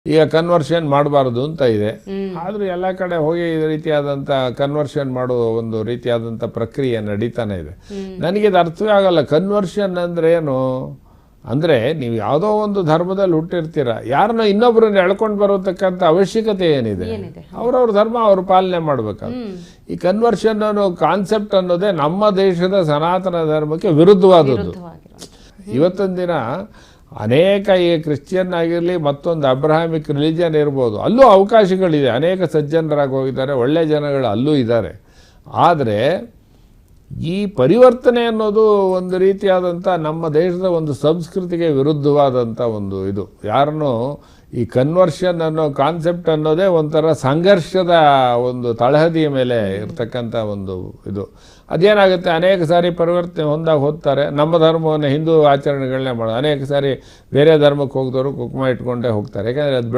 ಈಗ ಕನ್ವರ್ಷನ್ ಮಾಡಬಾರ್ದು ಅಂತ ಇದೆ. ಆದರೂ ಎಲ್ಲ ಕಡೆ ಹೋಗಿ ಈ ರೀತಿಯಾದಂಥ ಕನ್ವರ್ಷನ್ ಮಾಡುವ ಒಂದು ರೀತಿಯಾದಂಥ ಪ್ರಕ್ರಿಯೆ ನಡೀತಾನೆ ಇದೆ. ನನಗಿದು ಅರ್ಥವೇ ಆಗಲ್ಲ. ಕನ್ವರ್ಷನ್ ಅಂದರೆ ಏನು ಅಂದರೆ, ನೀವು ಯಾವುದೋ ಒಂದು ಧರ್ಮದಲ್ಲಿ ಹುಟ್ಟಿರ್ತೀರ, ಯಾರನ್ನ ಇನ್ನೊಬ್ಬರನ್ನ ಎಳ್ಕೊಂಡು ಬರೋತಕ್ಕಂಥ ಅವಶ್ಯಕತೆ ಏನಿದೆ? ಅವ್ರವ್ರ ಧರ್ಮ ಅವರು ಪಾಲನೆ ಮಾಡಬೇಕಾದ್ರೆ ಈ ಕನ್ವರ್ಷನ್ ಅನ್ನೋ ಕಾನ್ಸೆಪ್ಟ್ ಅನ್ನೋದೇ ನಮ್ಮ ದೇಶದ ಸನಾತನ ಧರ್ಮಕ್ಕೆ ವಿರುದ್ಧವಾದದ್ದು. ಇವತ್ತಿನ ದಿನ ಅನೇಕ ಈ ಕ್ರಿಶ್ಚಿಯನ್ ಆಗಿರಲಿ, ಮತ್ತೊಂದು ಅಬ್ರಹಾಮಿಕ್ ರಿಲಿಜನ್ ಇರ್ಬೋದು, ಅಲ್ಲೂ ಅವಕಾಶಗಳಿದೆ. ಅನೇಕ ಸಜ್ಜನರಾಗಿ ಹೋಗಿದ್ದಾರೆ, ಒಳ್ಳೆಯ ಜನಗಳು ಅಲ್ಲೂ ಇದ್ದಾರೆ. ಆದರೆ ಈ ಪರಿವರ್ತನೆ ಅನ್ನೋದು ಒಂದು ರೀತಿಯಾದಂಥ ನಮ್ಮ ದೇಶದ ಒಂದು ಸಂಸ್ಕೃತಿಗೆ ವಿರುದ್ಧವಾದಂಥ ಒಂದು ಇದು. ಯಾರನ್ನೂ ಈ ಕನ್ವರ್ಷನ್ ಅನ್ನೋ ಕಾನ್ಸೆಪ್ಟ್ ಅನ್ನೋದೇ ಒಂಥರ ಸಂಘರ್ಷದ ಒಂದು ತಳಹದಿಯ ಮೇಲೆ ಇರ್ತಕ್ಕಂಥ ಒಂದು ಇದು. ಅದೇನಾಗುತ್ತೆ, ಅನೇಕ ಸಾರಿ ಪರಿವರ್ತನೆ ಹೊಂದಾಗ ಹೋಗ್ತಾರೆ. ನಮ್ಮ ಧರ್ಮವನ್ನು ಹಿಂದೂ ಆಚರಣೆಗಳನ್ನೇ ಮಾಡೋದು. ಅನೇಕ ಸಾರಿ ಬೇರೆ ಧರ್ಮಕ್ಕೆ ಹೋಗಿದವರು ಕುಂಕುಮ ಇಟ್ಕೊಂಡೇ ಹೋಗ್ತಾರೆ. ಯಾಕಂದರೆ ಅದು